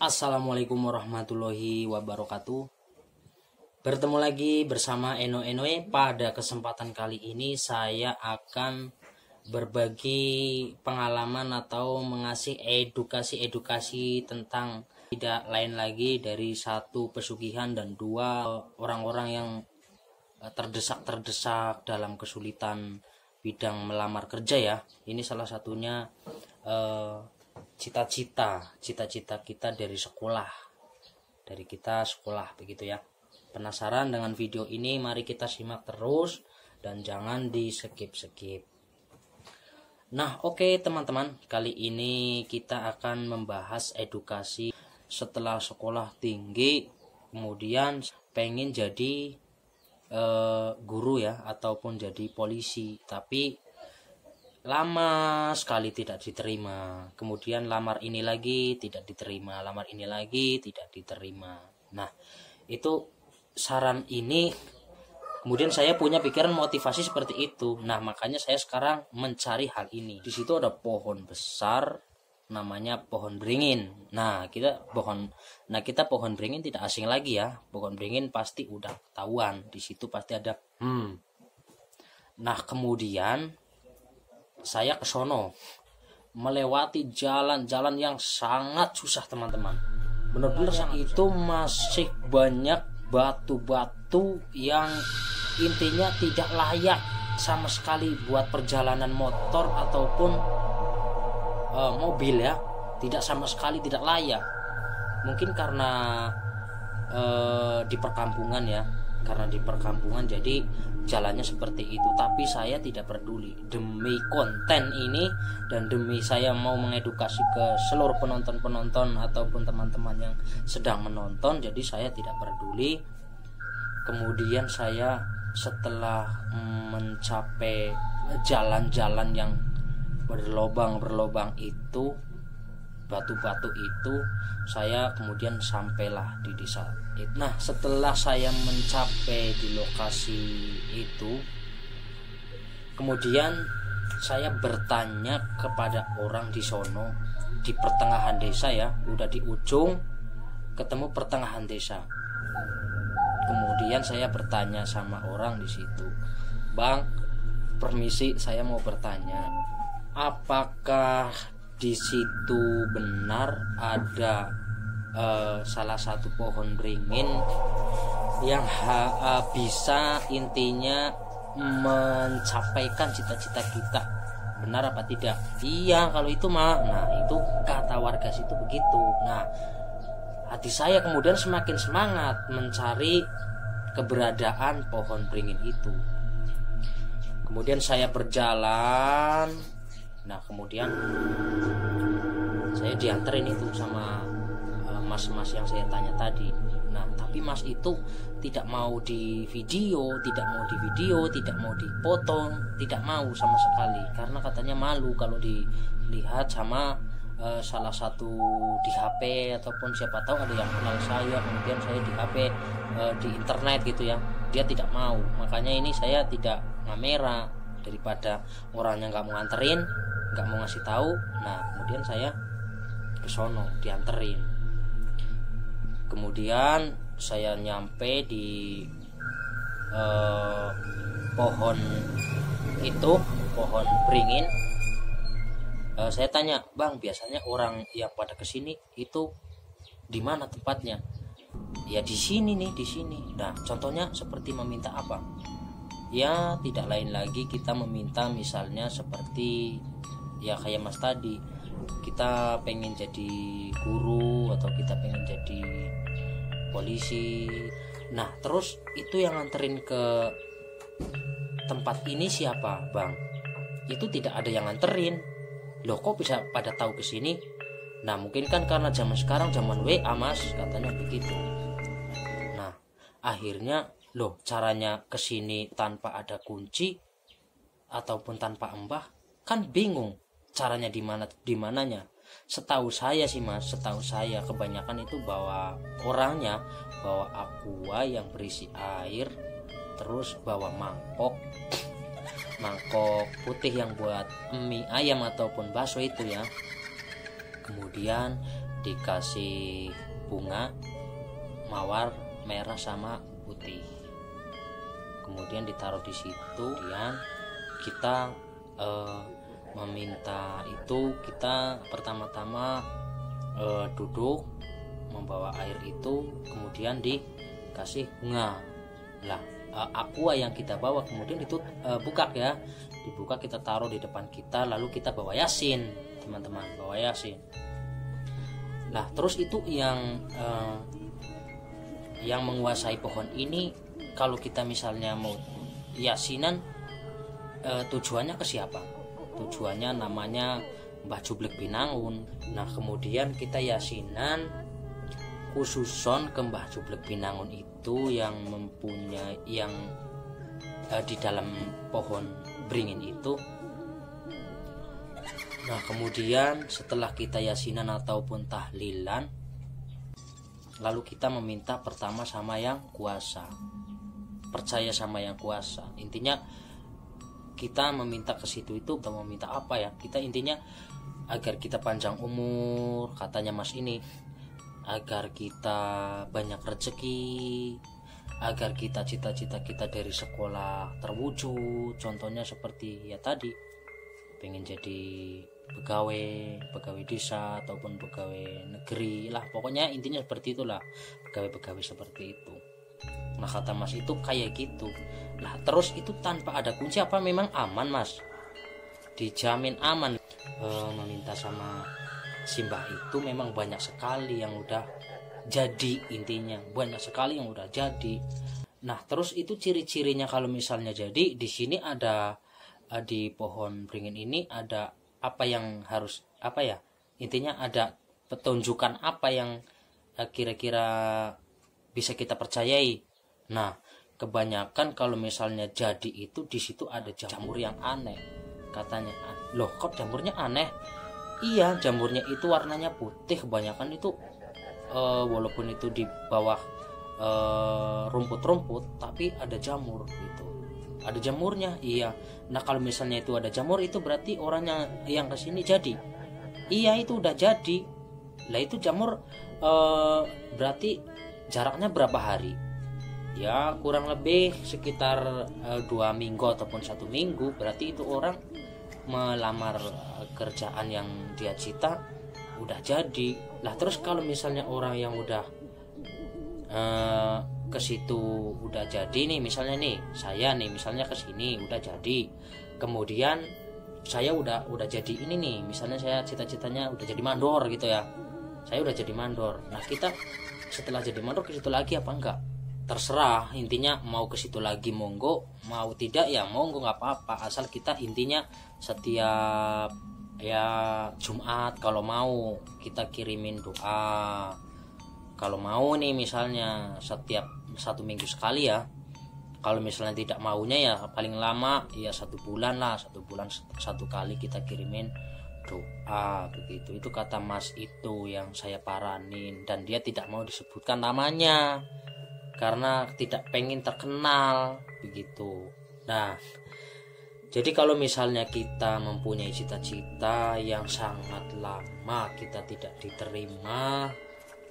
Assalamualaikum warahmatullahi wabarakatuh. Bertemu lagi bersama Eno Enoe. Pada kesempatan kali ini saya akan berbagi pengalaman atau mengasih edukasi tentang tidak lain lagi dari satu pesugihan dan dua orang-orang yang terdesak dalam kesulitan bidang melamar kerja ya. Ini salah satunya cita-cita kita dari kita sekolah begitu ya. Penasaran dengan video ini? Mari kita simak terus dan jangan di skip. Nah, oke teman-teman, kali ini kita akan membahas edukasi setelah sekolah tinggi kemudian pengen jadi guru ya, ataupun jadi polisi, tapi lama sekali tidak diterima. Kemudian lamar ini lagi tidak diterima, lamar ini lagi tidak diterima. Nah, itu saran ini kemudian saya punya pikiran motivasi seperti itu. Nah, makanya saya sekarang mencari hal ini. Di situ ada pohon besar namanya pohon beringin. Nah, kita pohon beringin tidak asing lagi ya. Pohon beringin pasti udah ketahuan. Di situ pasti ada Nah, kemudian saya ke sono melewati jalan-jalan yang sangat susah teman-teman. Benar-benar itu masih banyak batu-batu yang intinya tidak layak sama sekali buat perjalanan motor ataupun mobil ya. Tidak sama sekali tidak layak. Mungkin karena di perkampungan ya. Karena di perkampungan jadi jalannya seperti itu, tapi saya tidak peduli. Demi konten ini dan demi saya mau mengedukasi ke seluruh penonton ataupun teman-teman yang sedang menonton, jadi saya tidak peduli. Kemudian saya setelah mencapai jalan-jalan yang berlobang itu, batu-batu itu, saya kemudian sampailah di desa. Nah, setelah saya mencapai di lokasi itu, kemudian saya bertanya kepada orang di sono, di pertengahan desa ya, udah di ujung ketemu pertengahan desa. Kemudian saya bertanya sama orang di situ, "Bang, permisi, saya mau bertanya, apakah di situ benar ada salah satu pohon beringin yang bisa intinya mencapaikan cita-cita kita? Benar apa tidak?" "Iya, kalau itu mah." Nah, itu kata warga situ begitu. Nah, hati saya kemudian semakin semangat mencari keberadaan pohon beringin itu. Kemudian saya berjalan. Nah, kemudian saya dianterin itu sama mas-mas yang saya tanya tadi. Nah, tapi mas itu tidak mau di video, tidak mau dipotong, tidak mau sama sekali, karena katanya malu kalau dilihat sama salah satu di HP, ataupun siapa tahu ada yang kenal saya, kemudian saya di HP di internet gitu ya. Dia tidak mau, makanya ini saya tidak ngamera, daripada orangnya nggak mau nganterin, nggak mau ngasih tahu. Nah, kemudian saya ke sono dianterin. Kemudian saya nyampe di pohon beringin. Saya tanya, "Bang, biasanya orang yang pada kesini itu di mana tempatnya?" "Ya di sini nih, di sini." Nah, contohnya seperti meminta apa? Ya tidak lain lagi kita meminta misalnya seperti ya kayak mas tadi, kita pengen jadi guru atau kita pengen jadi polisi. Nah, terus itu yang nganterin ke tempat ini siapa, Bang? Itu tidak ada yang nganterin. Loh, kok bisa pada tahu ke sini? Nah, mungkin kan karena zaman sekarang zaman WA, Mas, katanya begitu. Nah, akhirnya loh, caranya ke sini tanpa ada kunci ataupun tanpa embah, kan bingung caranya di mananya. Setahu saya sih Mas, kebanyakan itu bawa aqua yang berisi air, terus bawa mangkok putih yang buat mie ayam ataupun bakso itu ya. Kemudian dikasih bunga mawar merah sama putih, kemudian ditaruh di situ. Kemudian kita meminta itu, kita pertama-tama duduk membawa air itu, kemudian dikasih bunga. Lah aqua yang kita bawa kemudian itu buka ya, dibuka, kita taruh di depan kita, lalu kita bawa yasin, teman-teman, bawa yasin. Nah terus itu yang menguasai pohon ini, kalau kita misalnya mau yasinan, tujuannya ke siapa? Tujuannya namanya Mbah Jublek Binangun. Nah kemudian kita yasinan khususon ke Mbah Jublek Binangun itu yang mempunyai yang di dalam pohon beringin itu. Nah kemudian setelah kita yasinan ataupun tahlilan, lalu kita meminta pertama sama yang kuasa, percaya sama yang kuasa. Intinya kita meminta ke situ itu, kita meminta apa ya, kita intinya agar kita panjang umur, katanya Mas ini, agar kita banyak rezeki, agar kita cita-cita kita dari sekolah terwujud. Contohnya seperti ya tadi, pengen jadi pegawai desa ataupun pegawai negeri lah, pokoknya intinya seperti itulah, pegawai seperti itu. Nah kata Mas itu kayak gitu. Nah terus itu tanpa ada kunci apa memang aman Mas? Dijamin aman. Meminta sama Simbah itu memang banyak sekali yang udah jadi, intinya banyak sekali yang udah jadi. Nah terus itu ciri-cirinya kalau misalnya jadi, di sini ada di pohon beringin ini ada apa yang harus apa ya, intinya ada petunjukan apa yang kira-kira bisa kita percayai. Nah kebanyakan kalau misalnya jadi itu di situ ada jamur yang aneh, katanya. Loh kok jamurnya aneh? Iya, jamurnya itu warnanya putih, kebanyakan itu walaupun itu di bawah rumput-rumput, tapi ada jamur gitu, ada jamurnya. Iya, nah kalau misalnya itu ada jamur, itu berarti orangnya yang kesini jadi. Iya itu udah jadi. Lah itu jamur berarti jaraknya berapa hari? Ya kurang lebih sekitar 2 minggu ataupun 1 minggu. Berarti itu orang melamar kerjaan yang dia cita udah jadi. Lah terus kalau misalnya orang yang udah ke situ udah jadi nih, misalnya nih saya nih misalnya ke sini udah jadi, kemudian saya udah jadi ini nih, misalnya saya cita-citanya udah jadi mandor gitu ya, saya udah jadi mandor. Nah kita setelah jadi mandor ke situ lagi apa enggak? Terserah, intinya mau ke situ lagi monggo, mau tidak ya monggo, nggak apa-apa, asal kita intinya setiap ya Jumat kalau mau kita kirimin doa. Kalau mau nih misalnya setiap 1 minggu sekali ya. Kalau misalnya tidak maunya ya paling lama ya 1 bulan lah, 1 bulan 1 kali kita kirimin doa begitu. Itu kata Mas itu yang saya paranin, dan dia tidak mau disebutkan namanya karena tidak pengen terkenal begitu. Nah jadi kalau misalnya kita mempunyai cita-cita yang sangat lama kita tidak diterima,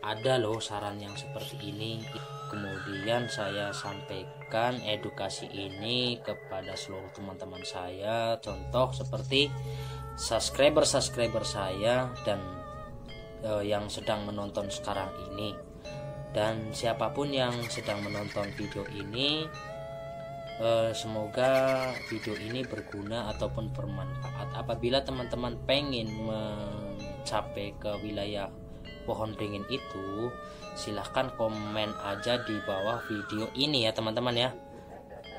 ada loh saran yang seperti ini. Kemudian saya sampaikan edukasi ini kepada seluruh teman-teman saya. Contoh seperti subscriber saya dan yang sedang menonton sekarang ini. Dan siapapun yang sedang menonton video ini, semoga video ini berguna ataupun bermanfaat. Apabila teman-teman pengen mencapai ke wilayah pohon beringin itu, silahkan komen aja di bawah video ini ya teman-teman ya.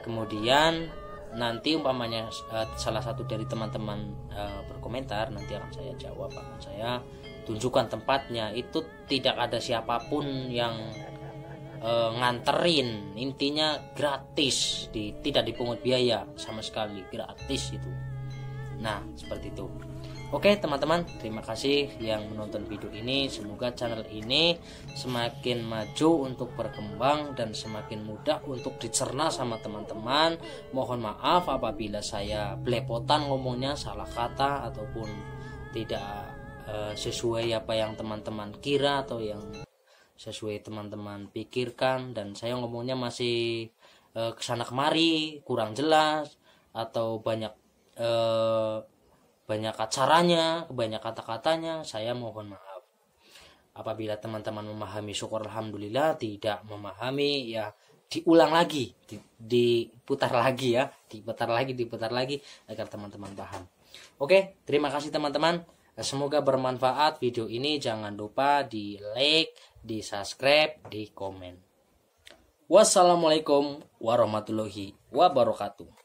Kemudian nanti umpamanya salah satu dari teman-teman berkomentar, nanti akan saya jawab, akan saya tunjukkan tempatnya. Itu tidak ada siapapun yang nganterin, intinya gratis, tidak dipungut biaya sama sekali, gratis itu. Nah seperti itu. Oke teman-teman, terima kasih yang menonton video ini. Semoga channel ini semakin maju untuk berkembang dan semakin mudah untuk dicerna sama teman-teman. Mohon maaf apabila saya belepotan ngomongnya, salah kata ataupun tidak sesuai apa yang teman-teman kira atau yang sesuai teman-teman pikirkan, dan saya ngomongnya masih kesana kemari kurang jelas atau banyak acaranya, banyak kata-katanya, saya mohon maaf. Apabila teman-teman memahami, syukur alhamdulillah. Tidak memahami, ya diulang lagi, diputar lagi ya, diputar lagi agar teman-teman paham. Oke, terima kasih teman-teman. Semoga bermanfaat video ini. Jangan lupa di like, di subscribe, di komen. Wassalamualaikum warahmatullahi wabarakatuh.